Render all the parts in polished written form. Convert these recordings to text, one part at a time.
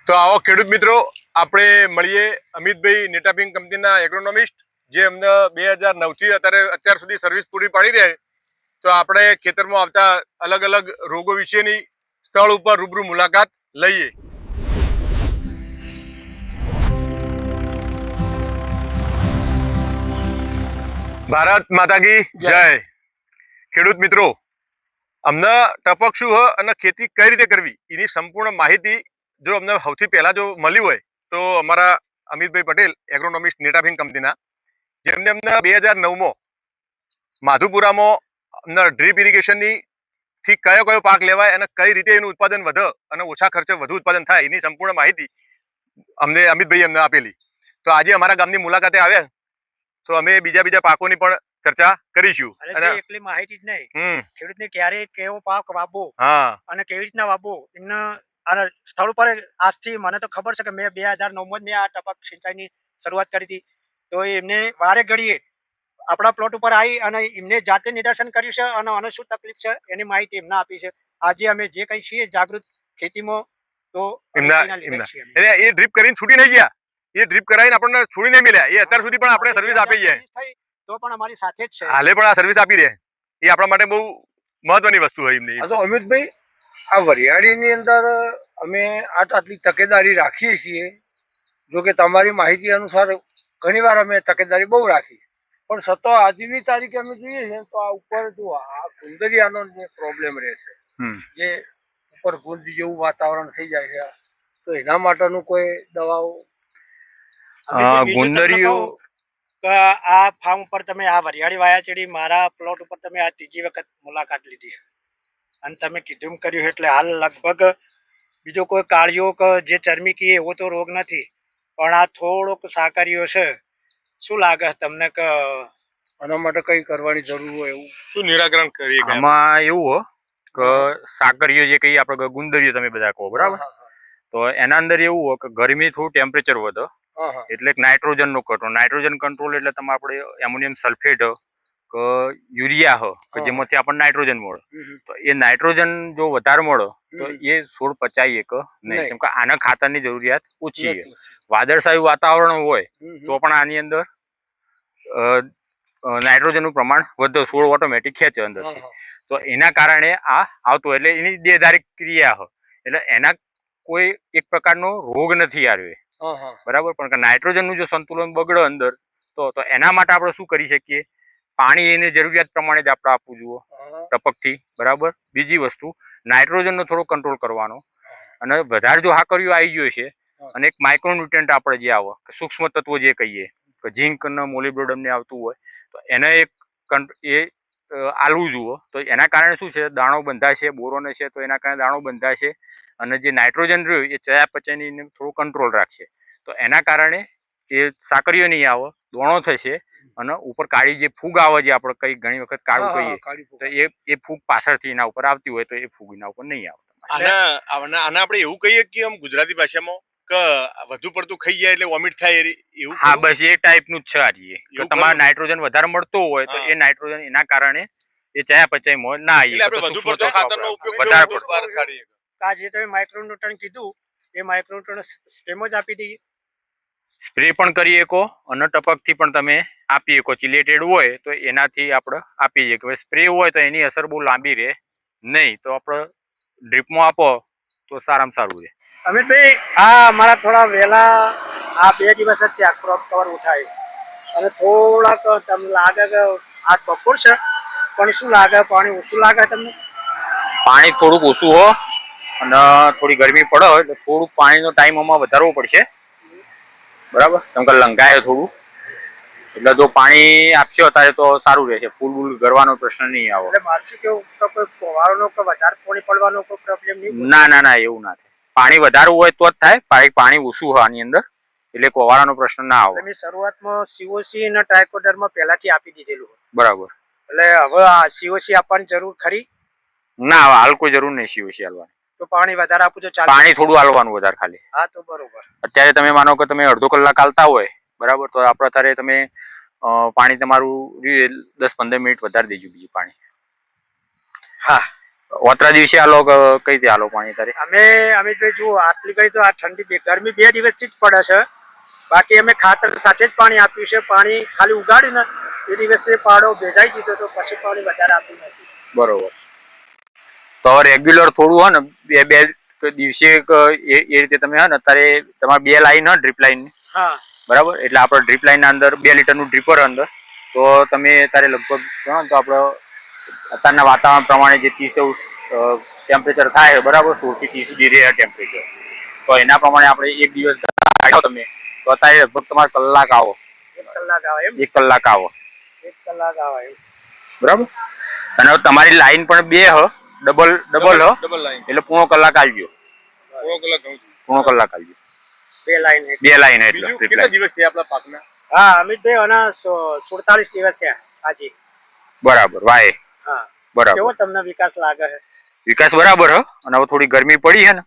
તો આવો ખેડૂત મિત્રો, આપણે મળીએ અમિતભાઈ નેટાપિંગ કંપનીના એગ્રોનોમિસ્ટ, જે અમને 2009થી અત્યાર સુધી સર્વિસ પૂરી પાડી રહ્યા. તો આપણે ખેતરમાં આવતા અલગ અલગ રોગો વિશેની સ્થળ ઉપર રૂબરૂ મુલાકાત લઈએ. ભારત માતા કી જય. ખેડૂત મિત્રો, અમને ટપક શું હોય અને ખેતી કઈ રીતે કરવી એની સંપૂર્ણ માહિતી જો અમને સૌથી પહેલા જો મળી હોય તો અમારા અમિતભાઈ પટેલ એગ્રોનોમિસ્ટ નેટાફિંગ કંપનીના, જેમને અમને 2009માં માધુપુરામાં અમને ડ્રીપ ઇરિગેશનની થી કયો પાક લેવાય અને કઈ રીતે એનું ઉત્પાદન વધે અને ઓછા ખર્ચે વધુ ઉત્પાદન થાય એની સંપૂર્ણ માહિતી અમિતભાઈ અમને આપેલી. તો આજે અમારા ગામની મુલાકાતે આવ્યા તો અમે બીજા પાકોની પણ ચર્ચા કરીશું. અને એટલી માહિતી જ નહીં, ખેડૂતને ક્યારે કેવો પાક વાવવો અને કેવી રીતના વાવવો એમના સ્થળ ઉપર આજથી મને તો ખબર છે કે મેં 2009માં જ મેં આ ટપક સિંચાઈની શરૂઆત કરી હતી. તો એમને વારે ઘડીએ આપણા પ્લોટ ઉપર આવી અને એમને જાતે નિદર્શન કર્યું છે અને આને શું તકલીફ છે એની માહિતી એમને આપી છે. આજે અમે જે કઈ છીએ જાગૃત ખેતીમાં, તો એ ડ્રીપ કરીને છૂટી નહીં ગયા, એ ડ્રીપ કરાવીને આપણને છોડી નહીં મળ્યા. એ અત્યાર સુધી પણ આપણે સર્વિસ આપી છે, તો પણ અમારી સાથે જ છે, હાલે પણ આ સર્વિસ આપી રહ્યા. એ આપણા માટે બહુ મહત્વની વસ્તુ હોય એમની. તો અમિતભાઈ, આ વરિયાળીની અંદર અમે આટલી તકેદારી રાખીએ છીએ. જો કે તમારી માહિતી અનુસાર ઘણીવાર અમે તકેદારી બહુ રાખી, પણ છતાં આજની તારીખે અમે જોઈએ છે તો આ ઉપર જો આ ગુંદરિયાનો જે પ્રોબ્લેમ રહે છે, જે ઉપર ગુંદ જેવું વાતાવરણ થઈ જાય છે, તો એના માટેનું કોઈ દવાઓ? ગુંદરીઓ આ ફાર્મ ઉપર તમે આ વરિયાળી વાયા ચેડી મારા પ્લોટ ઉપર તમે આ ત્રીજી વખત મુલાકાત લીધી અને તમે કીધું કર્યું એટલે હાલ લગભગ બીજો કોઈ કાળિયો કે જે ચરમી કીએ એવો તો રોગ નથી, પણ આ થોડોક સાકરીઓ છે. શું લાગે તમને કે આના માટે કઈ કરવાની જરૂર હોય? એવું શું નિરાકરણ કરીએ? આમાં એવું હોય કે સાકરીઓ જે કહીએ આપણે ગુંદરીઓ તમે બધા કહો, બરાબર? તો એના અંદર એવું હોય કે ગરમી થોડું ટેમ્પરેચર વધે એટલે નાઇટ્રોજન નો કંટ્રોલ. નાઇટ્રોજન કંટ્રોલ એટલે તમે આપણે એમોનિયમ સલ્ફેટ કે યુરિયા હો કે જેમાંથી આપણને નાઇટ્રોજન મળે. તો એ નાઇટ્રોજન જો વધારે મળે તો એ છોડ પચાવીએ કે નહીં, કેમ કે આના ખાતરની જરૂરિયાત ઓછી છે. વાદળછાયું વાતાવરણ હોય તો પણ આની અંદર નાઇટ્રોજનનું પ્રમાણ વધે, છોડ ઓટોમેટિક ખેંચે અંદરથી. તો એના કારણે આ આવતું, એટલે એની દેહધારી ક્રિયા હોય, એટલે એના કોઈ એક પ્રકારનો રોગ નથી આવ્યો, બરાબર? પણ નાઇટ્રોજન નું જો સંતુલન બગડે અંદર, તો એના માટે આપણે શું કરી શકીએ? પાણી એની જરૂરિયાત પ્રમાણે જ આપણે આપવું જોઈએ ટપકથી, બરાબર? બીજી વસ્તુ, નાઇટ્રોજન નો થોડો કંટ્રોલ કરવાનો. અને વધારે જો હાકરીઓ આવી ગયો છે અને એક માઇક્રોન્યુટ્રન્ટ આપણે જે આવે સૂક્ષ્મ તત્વો જે કહીએ કે ઝીંક અને મોલિબ્ડેનમ ને આવતું હોય, તો એને એક એ આલવું જુઓ. તો એના કારણે શું છે, દાણો બંધાશે, બોરોન છે તો એના કારણે દાણો બંધાશે અને જે નાઇટ્રોજન રહ્યું એ ચયાપચયની થોડું કંટ્રોલ રાખશે. તો એના કારણે એ સાકરીઓ નહીં આવે, દોણો થશે અને ઉપર કાળી જે ફૂગ આવે, જે આપણે કઈ ઘણી વખત કાળું કહીએ, તો એ ફૂગ પાછળથી એના ઉપર આવતી હોય તો એ ફૂગ એના ઉપર નહીં આવે. આને આપણે એવું કહીએ કે આમ ગુજરાતી ભાષામાં કે વધુ પડતું ખાઈ જાય એટલે વોમિટ થાય એવું? હા, બસ એ ટાઈપનું જ છે. આ તમારે નાઇટ્રોજન વધારે મળતો હોય તો એ નાઇટ્રોજન એના કારણે એ ચયાપચયમાં ના આવી. વધુ પડતો ખાતરનો ઉપયોગ આ જે તમે માઇક્રોન્યુટ્રન કીધું એ માઇક્રોન્યુટ્રન સ્પ્રેમાં જ આપી દઈએ? સ્પ્રે પણ કરી શકો અને ટપકથી પણ તમે આપી શકો. ચિલેટેડ હોય તો એનાથી આપણે આપી શકીએ. કે સ્પ્રે હોય તો એની અસર બહુ લાંબી રહે નહીં, તો આપણે ડ્રીપમાં આપો તો સારામાં સારું રહે. અમિતભાઈ, આ અમારા થોડા વહેલા આ 2 દિવસ જ ત્યાં ક્રોપ કવર ઉઠાય અને થોડાક તમને લાગે કે આ બપોર છે, પણ શું લાગે, પાણી ઓછું લાગે તમને? પાણી થોડુંક ઓછું હોય અને થોડી ગરમી પડે એટલે થોડુંક પાણીનો ટાઈમ આમાં વધારવો પડશે, બરાબર? કેમ કે લંઘાય થોડું, એટલે જો પાણી આપશો અત્યારે તો સારું રહેશે. ફૂલ ગરવાનો પ્રશ્ન નહીં આવે. એટલે મારશું કેવું તો કોઈ ફવારનો કે વધારે પાણી પડવાનો કોઈ પ્રોબ્લેમ નહીં? ના એવું ના થાય. પાણી વધારે હોય તો જ થાય, પાણી ઓછું હોય આની અંદર એટલે કોવાળાનો પ્રશ્ન ના આવે. તમે શરૂઆતમાં સીઓસી અને ટ્રાયકોડરમાં પહેલાથી આપી દીધેલું, બરાબર? એટલે હવે આ સીઓસી આપવાની જરૂર ખરી? ના, હાલ કોઈ જરૂર નહીં સીઓસી હાલવાની. તો પાણી વધારે આપું તો ચાલે? પાણી થોડું હાલવાનું વધારે ખાલી. હા, તો બરોબર. અત્યારે તમે માનો કે તમે અડધો કલાક હાલતા હોય, બરાબર? તો આપણે અત્યારે તમે પાણી તમારું 10-15 મિનિટ વધારે દેજો બીજું પાણી. હા, ઓતરા દિવસે આલો કે કઈ રીતે આલો પાણી તારે? અમે તો જુઓ આટલી કઈ તો આ ઠંડી ગરમી 2 દિવસથી જ પડે છે. બાકી અમે ખાતર સાથે જ પાણી આપ્યું છે. પાણી ખાલી ઉગાડ્યું ને એ દિવસે પાડો ભેજાઈ દીધો તો પછી પાણી વધારે આપ્યું નથી. બરોબર. તો રેગ્યુલર થોડું હે ને બે દિવસે એ રીતે તમે હે ને અત્યારે તમારે 2 લાઈન હે ડ્રીપ લાઈન. હા બરાબર. એટલે આપણે ડ્રીપ લાઈન ના અંદર 2 લીટરનું ડ્રીપર અંદર તો તમે તારે લગભગ ગણો તો આપણે અત્યારના વાતાવરણ પ્રમાણે જે 30 ટેમ્પરેચર થાય બરાબર 16 થી 30 ડિગ્રી ટેમ્પરેચર, તો એના પ્રમાણે આપણે એક દિવસ તમે તો અત્યારે લગભગ તમારે કલાક આવો. 1 કલાક આવે એમ? 1 કલાક આવો. 1 કલાક આવે એમ. બરાબર. અને તમારી લાઈન પણ 2 હ ડબલ લાઈન એટલે પૂર્ણ કલાક આવજો. પૂર્ણ કલાક આવજો. 2 લાઈન 2 લાઈન એટલે કેટલા દિવસ થયા આપણા પાકના? હા અમિતભાઈ આના 47 દિવસ થયા આજે. બરાબર. વાય હા બરાબર. કેવો તમને વિકાસ લાગે છે? વિકાસ બરાબર હ. અને હવે થોડી ગરમી પડી છે ને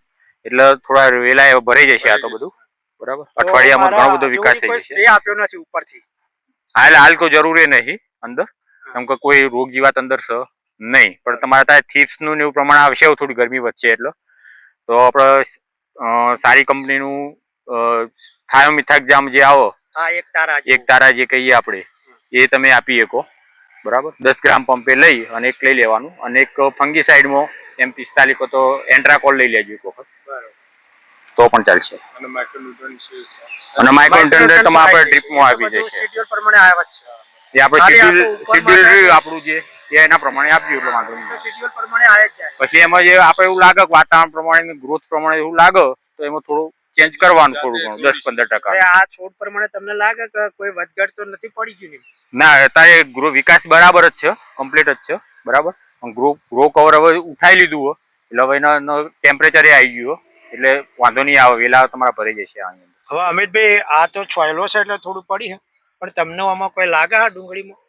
એટલે થોડા વેલા ભરાઈ જશે આ તો બધું. બરાબર. અઠવાડિયામાં ઘણો બધો વિકાસ થઈ જશે. સ્પ્રે આપ્યો નથી ઉપરથી. હાલ તો જરૂરી નહીં અંદર, કેમ કે કોઈ રોગ જીવાત અંદર છે નહીં. પણ તમારે ત્યાં થીપ્સ નું એવું પ્રમાણ આવશે થોડી ગરમી વચ્ચે એટલે તો આપણે સારી કંપનીનું થાયોમિથાક્ઝામ જે આવો હા એક તારા જે કહીએ આપણે એ તમે આપી શકો. બરાબર. 10 ગ્રામ પંપે લઈ અને એક લઈ લેવાનું અને એક ફંગીસાઇડમાં M45 તો એન્ટ્રાકોલ લઈ લેજો એક વખત તો પણ ચાલશે. અને માઇક્રોન્યુટ્રન્ટ તમે આપણે ડ્રીપમાં આવી જશે. શેડ્યુલ પ્રમાણે આવ્યા છે. જે આપણે શેડ્યુલ આપણું જે એના પ્રમાણે આપજો એટલે વાંધો નહીં. શેડ્યુલ પ્રમાણે આવે છે. પછી એમાં જે આપણે એવું લાગે વાતાવરણ પ્રમાણે ગ્રોથ પ્રમાણે એવું લાગે તો એમાં થોડું ચેન્જ કરવાનું થોડું ઘણું 10-15%. આ છોડ પ્રમાણે તમને લાગે કે કોઈ વધઘટ તો નથી પડી ગયું? ના, અત્યારે વિકાસ બરાબર જ છે, કમ્પ્લીટ જ છે. બરાબર. ગ્રો કવર હવે ઉઠાઈ લીધું હોય એટલે હવે એનો ટેમ્પરેચર આવી ગયું એટલે વાંધો નહીં આવે. વેલા તમારા ભરાઈ જશે આની અંદર. હવે અમિતભાઈ આ તો છોયલો છે એટલે થોડું પડી છે પણ તમને આમાં કોઈ લાગે આ ડુંગળીમાં?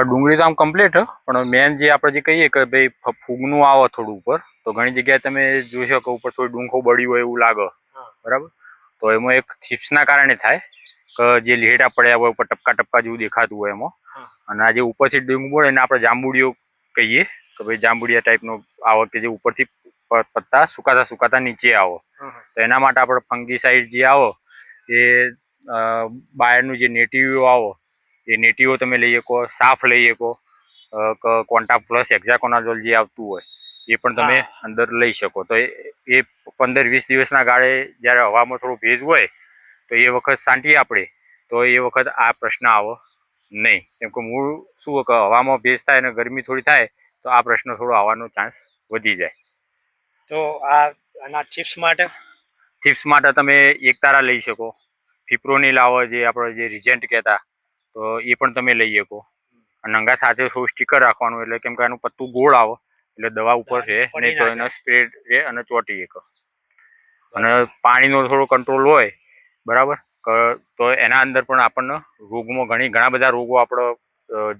ડુંગળી તો આમ કમ્પ્લીટ હ, પણ મેન જે આપણે જે કહીએ કે ભાઈ ફૂગનું આવે થોડું ઉપર તો ઘણી જગ્યાએ તમે જોઈ શકો ઉપર થોડી ડુંખો બળી હોય એવું લાગે. બરાબર. તો એમાં એક થીપ્સના કારણે થાય કે જે લેટા પડ્યા હોય ઉપર ટપકા જેવું દેખાતું હોય એમાં, અને આ જે ઉપરથી ડુંગ પડે એને આપણે જાંબુડીઓ કહીએ કે ભાઈ જાંબુડિયા ટાઈપનો આવે કે જે ઉપરથી પત્તા સુકાતા નીચે આવો. તો એના માટે આપણે ફંગીસાઇડ જે આવો એ બહારનું જે નેટિવ આવો એ નેટિવો તમે લઈ શકો, સાફ લઈ શકો, કોન્ટા પ્લસ હેક્ઝાકોનાઝોલ જે આવતું હોય એ પણ તમે અંદર લઈ શકો. તો એ 15-20 દિવસના ગાળે જ્યારે હવામાં થોડો ભેજ હોય તો એ વખત છાંટીએ આપણે તો એ વખત આ પ્રશ્ન આવો નહીં. કેમ કે મૂળ શું કે હવામાં ભેજ થાય અને ગરમી થોડી થાય તો આ પ્રશ્ન થોડો આવવાનો ચાન્સ વધી જાય. તો આના ચિપ્સ માટે તમે એક તારા લઈ શકો. ફિપ્રોનિલ આવે જે આપણે જે રિજેન્ટ કહેતા તો એ પણ તમે લઈ શકો. નંગા સાથે થોડું સ્ટીકર રાખવાનું એટલે કેમ કે એનું પત્તું ગોળ આવે એટલે દવા ઉપર રહે નહીં તો એનો સ્પ્રે રહે અને ચોંટી શકે. અને પાણીનો થોડો કંટ્રોલ હોય બરાબર તો એના અંદર પણ આપણને રોગમાં ઘણા બધા રોગો આપણે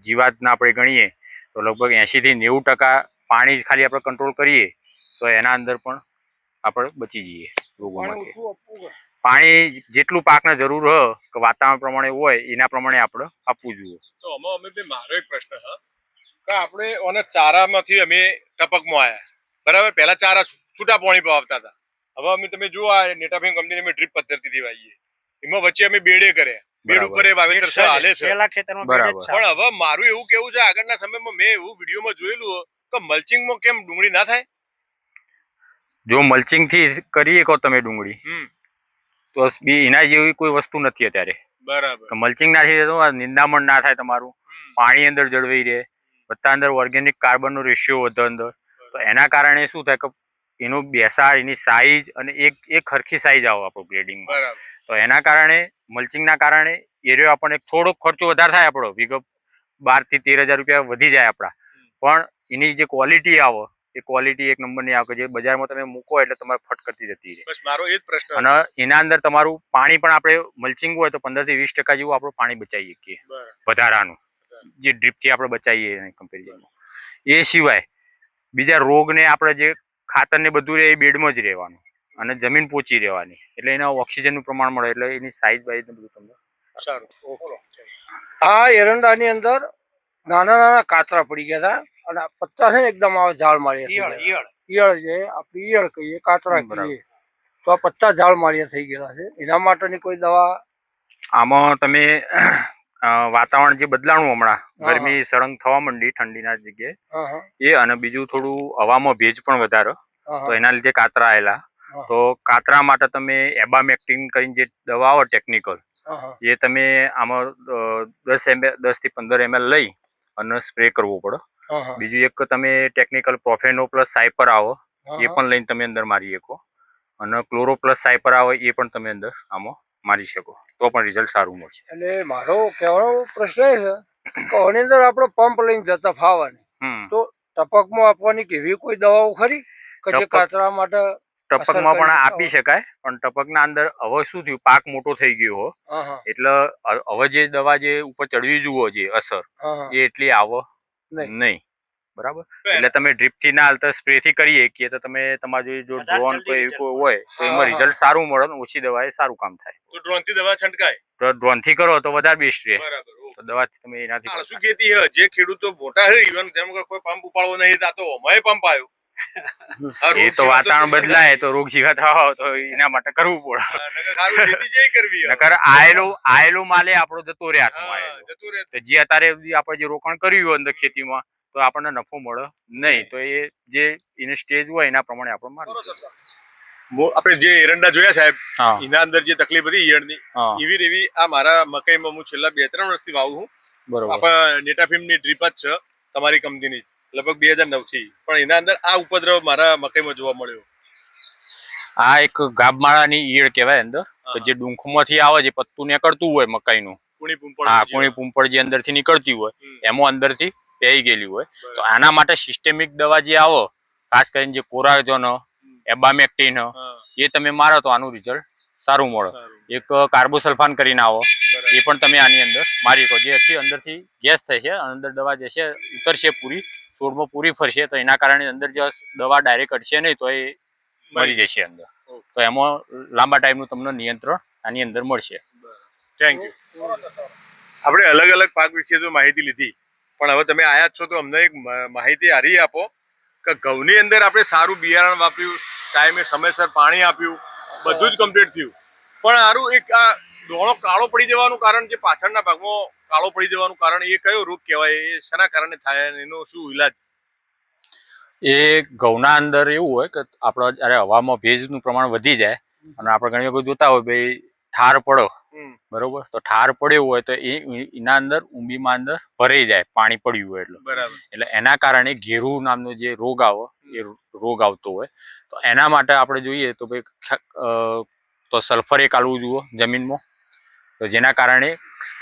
જીવાતના આપણે ગણીએ તો લગભગ 80 થી 90% પાણી ખાલી આપણે કંટ્રોલ કરીએ તો એના અંદર પણ આપણે બચી જઈએ રોગોમાંથી. પાણી જેટલું પાકને જરૂર હોય કે વાતાવરણ પ્રમાણે હોય એના પ્રમાણે આપણે આપવું જોઈએ. તો અમે મારો એક પ્રશ્ન છે કે આપણે ઓને ચારામાંથી અમે ટપકમાં આવ્યા બરાબર. પહેલા ચારા છૂટા પાણી પાવતા હતા. હવે અમે તમે જુઓ આ નેટાફિંગ કંપની અમે ડ્રીપ પદ્ધતિથી વાવીએ એમાં વચ્ચે અમે બેડે કર્યા. બેડ ઉપર એ વાવેતર હાલે છે. પણ હવે મારું એવું કેવું છે આગળના સમયમાં મેં એવું વિડીયોમાં જોયેલું કે મલ્ચિંગમાં કેમ ડુંગળી ના થાય? જો મલ્ચિંગ થી કરીએ કહો તમે ડુંગળી તો એના જેવી કોઈ વસ્તુ નથી અત્યારે. બરાબર. મલ્ચિંગ ના થાય તો નિંદામણ ના થાય, તમારું પાણી અંદર જળવાઈ રહે, બધા અંદર ઓર્ગેનિક કાર્બનનો રેશિયો વધે અંદર. તો એના કારણે શું થાય કે એનું બેસાડ એની સાઈઝ અને એક હરખી સાઈઝ આવે આપણો ગ્રેડિંગમાં. તો એના કારણે મલ્ચિંગના કારણે એરિયો આપણને થોડોક ખર્ચો વધારે થાય આપણો વિગત 12 થી 13,000 રૂપિયા વધી જાય આપણા. પણ એની જે ક્વોલિટી આવે એ ક્વોલિટી એક નંબરની આવે જે બજારમાં તમે મૂકો એટલે તમારે ફટ કરતી જતી રહે. બસ મારો એ જ પ્રશ્ન. અને એના અંદર તમારું પાણી પણ આપણે મલ્ચિંગ હોય તો 15 થી 20% જેવું આપણે પાણી બચાવી શકીએ વધારાનું જે ડ્રીપથી આપણે બચાવીએ એની કમ્પેરિઝનમાં. એ સિવાય બીજા રોગને આપણે જે ખાતર ને બધું રહે એ બેડમાં જ રહેવાનું અને જમીન પોચી રહેવાની એટલે એને ઓક્સિજનનું પ્રમાણ મળે એટલે એની સાઈઝ બાઈઝ ને બધું તમને સારું. આ એરંડાની અંદર નાના કાતરા પડી ગયા હતા અને આ પત્તા છે ને એકદમ આવે ઝાડ માળિયા થઈ ઈયળ ગયેલા. ઈયળ ઈયળ છે, આપણે ઈયળ કહીએ, કાતરા બરાબર. કહીએ, તો આ પત્તા ઝાડ માળિયા થઈ ગયેલા છે. એના માટેની કોઈ દવા? આમાં તમે વાતાવરણ જે બદલાણું હમણાં હા. ગરમી સળંગ થવા માંડી ઠંડીના જગ્યાએ હા હા એ, અને બીજું થોડું હવામાં ભેજ પણ વધારે, હા તો એના લીધે કાતરા આવેલા. હા. તો કાતરા માટે તમે એબામેક્ટિન કરીને જે દવા આવે ટેકનિકલ, હા હા એ તમે આમાં 10 થી 15 ml લઈ અને સ્પ્રે કરવો પડે. હા હા બીજું એક તમે ટેકનિકલ પ્રોફેનો પ્લસ સાયપર આવો, હા એ પણ લઈને તમે અંદર મારી શકો. અને ક્લોરો પ્લસ સાયપર આવે એ પણ તમે અંદર આમાં મારી શકો, તો પણ રિઝલ્ટ સારું મળશે. એટલે મારો કહેવાનો પ્રશ્ન એ છે કે આની અંદર આપણે પંપ લઈને જતા ફાવાની, તો ટપકમાં આપવાની કેવી કોઈ દવાઓ ખરી કે જે ટપક- કાતરા માટે? ટપકમાં પણ અસર કરી આપી શકાય, પણ ટપકના અંદર હવે શું થયું, પાક મોટો થઈ ગયો હો, હા હા એટલે હવે જે દવા જે ઉપર ચડવી જુઓ છે અસર, હા હા એ એટલી આવો નહીં. નહીં. બરાબર, એટલે તમે ડ્રીપ થી ના હાલતા સ્પ્રે થી કરીએ કે તો તમે તમારી જો વધારે ડ્રોન જલ્દી result કોઈ હોય તો હા, એમાં હા. રિઝલ્ટ સારું મળે ને ઓછી દવાએ સારું કામ થાય. તો ડ્રોન થી દવા છંટકાય. તો ડ્રોન થી કરો તો વધારે બેસ્ટ રહે. બરાબર. તો દવાથી તમે એનાથી શું કરતા. ખેતી છે જે ખેડૂતો મોટા છે, ઇવન જેમ કે કોઈ પંપ ઉપાડવો નહીં, આ તો અમારે પંપ આવ્યો. આ એ રોગ તો જીવાતો વાતાવરણ શું બદલાય તો રોગ જીવા થવા તો એના માટે કરવું પડે. નકર સારું ખેતી જે કરવી હવે. નકર આયેલું માલે આપણો જતો રહે હાથમાં હા, આયેલો. જતું રહે. તો જે અત્યારે આપણે જે રોકાણ કર્યું હોય અંદર ખેતીમાં, તો આપણને નફો મળે નહીં. તો એ જે એની સ્ટેજ હોય એના પ્રમાણે આપણે મારવું. આપણે જે એરંડા જોયા સાહેબ, હા એના અંદર જે તકલીફ હતી ઈયળની, હા એવી એવી આ મારા મકાઈમાં હું છેલ્લા 2-3 વર્ષથી વાવું છું. બરોબર. આપણા નેટાફિમની ડ્રીપ જ છે તમારી કંપનીની, લગભગ 2009 થી, પણ એના અંદર આ ઉપદ્રવ મારા મકાઈમાં જોવા મળ્યો. આ એક ગાબમાળાની ઈયળ કહેવાય અંદર, કે જે ડુંખમાંથી આવે છે, પત્તું નીકળતું હોય મકાઈનું. કુણી પુંપળ. હા, કુણી પુંપળ જે અંદરથી નીકળતી હોય એમાં અંદરથી પેઈ ગયેલી હોય. તો આના માટે સિસ્ટેમિક દવા જે આવો, ખાસ કરીને જે કોરાજન, એબામેક્ટિન, એ તમે મારો તો આનું રિઝલ્ટ સારું મળે. એક કાર્બોસલ્ફાન કરીને આવો, એ પણ તમે આની અંદર મારી શકો, જેથી અંદરથી ગેસ થશે, અંદર દવા જશે, ઉતરશે પૂરી, છોડમાં પૂરી ફરશે, તો એના કારણે અંદર જે દવા ડાયરેક્ટ અડશે નહીં તો એ મરી જશે અંદર. તો એમાં લાંબા ટાઈમનું તમને નિયંત્રણ આની અંદર મળશે. Thank you. આપણે અલગ અલગ પાક વિશે તો માહિતી લીધી, પણ હવે તમે આયા છો તો અમને એક માહિતી હારી આપો કે ઘઉંની અંદર આપણે સારું બિયારણ વાપર્યું, ટાઈમે સમયસર પાણી આપ્યું, બધું જ કમ્પ્લીટ થયું, પણ સારું એક આ દોણો કાળો પડી જવાનું કારણ, જે પાછળના ભાગમાં કાળો પડી જવાનું કારણ, એ કયો રોગ કહેવાય? એ શેના કારણે થાય? એનો શું ઈલાજ? એ ઘઉંના અંદર એવું હોય કે આપણે જયારે હવામાં ભેજનું પ્રમાણ વધી જાય, અને આપણે ઘણી વખત જોતા હોય ભાઈ ઠાર પડો, બરોબર, તો ઠાર પડ્યો હોય તો એના અંદર ઊંબીમાં અંદર ભરાઈ જાય, પાણી પડ્યું હોય એટલે. બરાબર. એટલે એના કારણે ઘેરું નામનો જે રોગ આવો, એ રોગ આવતો હોય. તો એના માટે આપણે જોઈએ તો ભાઈ તો સલ્ફર એક આલવું જુઓ જમીનમાં, તો જેના કારણે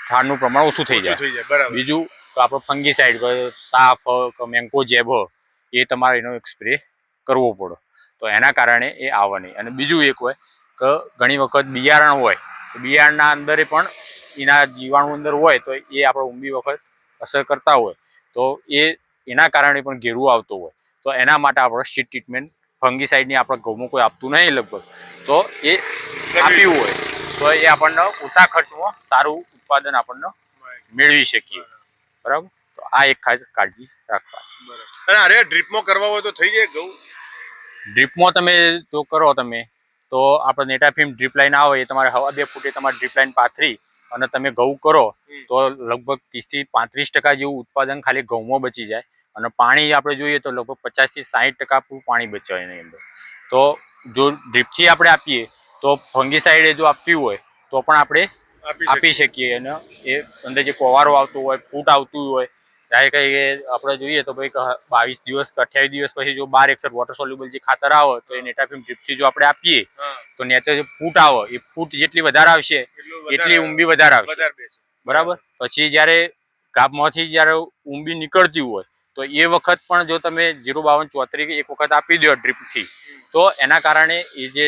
ઠારનું પ્રમાણ ઓછું થઈ જાય. બરાબર. બીજું તો આપણે ફંગીસાઇડ, સાફ મેંગો જેબ, એ તમારે એનો એક સ્પ્રે કરવો પડે, તો એના કારણે એ આવે નહીં. અને બીજું એક હોય કે ઘણી વખત બિયારણ હોય, તો બિયારણના અંદર પણ એના જીવાણુ અંદર હોય, તો એ આપણે ઊંબી વખત અસર કરતા હોય, તો એના કારણે પણ ઘેરું આવતું હોય. તો એના માટે આપણે સીડ ટ્રીટમેન્ટ ફંગીસાઇડની આપણે ઘઉંમાં કોઈ આપતું નહીં લગભગ, તો એ આપ્યું હોય તો એ આપણને ઓછા ખર્ચમાં સારું ઉત્પાદન આપણને મેળવી શકીએ. બરાબર, તો આ એક ખાસ કાળજી રાખવા. અને અરે ડ્રીપમાં કરવા હોય તો થઈ જાય ઘઉં? ડ્રીપમાં તમે જો કરો તમે તો આપણે નેટાફિમ ડ્રીપ લાઈન આવે, એ તમારે 2.5 ફૂટે તમારે ડ્રીપ લાઈન પાથરી અને તમે ઘઉં કરો તો લગભગ 30 થી 35% જેવું ઉત્પાદન ખાલી ઘઉંમાં બચી જાય. અને પાણી આપણે જોઈએ તો લગભગ 50 થી 60% પાણી બચે એની અંદર. તો જો ડ્રીપથી આપણે આપીએ તો ફંગીસાઇડ જો આપવી હોય તો પણ આપણે આપી શકીએ. અને એ અંદર જે કોવારો આવતો હોય, ફૂટ આવતું હોય, ત્યારે કઈ આપણે જોઈએ તો ભાઈ 22 દિવસ કે 28 દિવસ પછી જો 12 વોટર સોલ્યુબલ જે ખાતર આવે, તો એ નેટાફિમ ડ્રીપથી જો આપણે આપીએ તો નેચર જે ફૂટ આવે, એ ફૂટ જેટલી વધારે આવશે એટલી ઊંબી વધારે આવશે. બરાબર. પછી જ્યારે ગાભમાંથી જ્યારે ઊંબી નીકળતી હોય તો એ વખત પણ જો તમે 05234 એક વખત આપી દો ડ્રીપથી, તો એના કારણે એ જે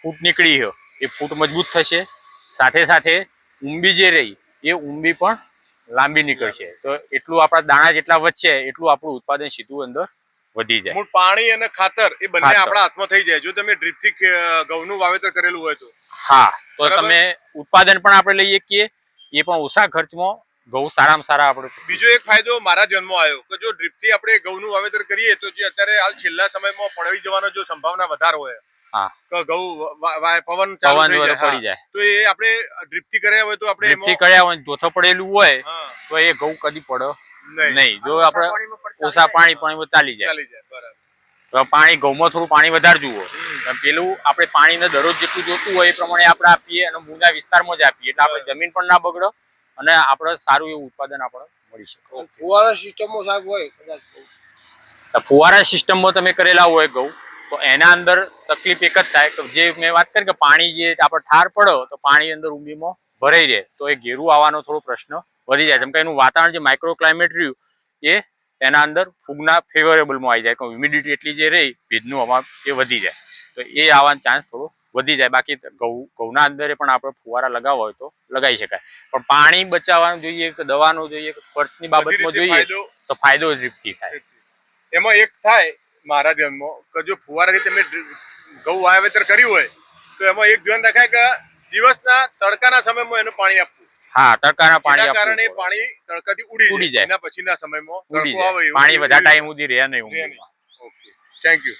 ફૂટ નીકળી છે એ ફૂટ મજબૂત થશે, સાથે સાથે ઊંબી જે રહી એ ઊંબી પણ લાંબી નીકળશે. તો એટલું આપણા દાણા જેટલા વધશે એટલું આપણું ઉત્પાદન સીધું અંદર વધી જાય. પાણી અને ખાતર એ બંને આપણા હાથમાં થઈ જાય જો તમે ડ્રીપથી ઘઉંનું વાવેતર કરેલું હોય તો. હા, તો તમે ઉત્પાદન પણ આપણે લઈ શકીએ, એ પણ ઓછા ખર્ચમાં ઘઉં સારામાં સારા આપણે. બીજો એક ફાયદો મારા ધ્યાનમાં આવ્યો કે જો ડ્રીપથી આપણે ઘઉંનું વાવેતર કરીએ તો જે અત્યારે હાલ છેલ્લા સમયમાં પડવી જવાનો જો સંભાવના વધારે હોય, હા, કે ઘઉં પવન ચાલુ થઈ જાય, પડી જાય, તો એ આપણે ડ્રીપથી કર્યા હોય તો આપણે ડ્રીપથી કર્યા હોય જોથો પડેલું હોય તો એ ઘઉં કદી પડે નહીં. જો આપણે ઓછા પાણીમાં ચાલી જાય. બરાબર. તો પાણી ઘઉંમાં થોડું પાણી વધારે જુઓ. પેલું આપણે પાણીને દરરોજ જેટલું જોતું હોય એ પ્રમાણે આપણે આપીએ અને મૂળના વિસ્તારમાં જ આપીએ એટલે આપણે જમીન પણ ના બગડે અને આપણે સારું એવું ઉત્પાદન આપણે મળી શકે. ફુવારા સિસ્ટમમાં સાહેબ હોય કદાચ ફુવારા સિસ્ટમમાં તમે કરેલા હોય ઘઉં તો એના અંદર તકલીફ એક જ થાય કે જે મેં વાત કરી કે પાણી જે આપણે ઠાર પડો તો પાણી અંદર ઊંડીમાં ભરાઈ જાય તો એ ઘેરું આવવાનો થોડો પ્રશ્ન વધી જાય. જેમ કે એનું વાતાવરણ જે માઇક્રો ક્લાઇમેટ રહ્યું એ એના અંદર ફૂગના ફેવરેબલમાં આવી જાય કે હ્યુમિડિટી એટલી જે રહી ભેજનું હવા એ વધી જાય તો એ આવવાનો ચાન્સ થોડો વધી જાય. બાકી ઘઉંના અંદર પણ આપણે ફુવારા લગાવવા હોય તો લગાવી શકાય, પણ પાણી બચાવવાનું જોઈએ કે દવાનું જોઈએ કે ખર્ચની બાબતમાં જોઈએ તો ફાયદો ડ્રીપથી થાય. એમાં એક થાય મારા ધ્યાનમાં કે જો ફુવારાથી તમે ઘઉં વાવેતર કર્યું હોય તો એમાં એક ધ્યાન રખાય કે દિવસના તડકાના સમયમાં એનું પાણી આપવું. હા, તડકાના પાણી કારણે પાણી તડકાથી ઉડી જાય. એના પછીના સમયમાં તડકો આવે પાણી વધારે ટાઈમ સુધી રહે નહીં. Okay, thank you.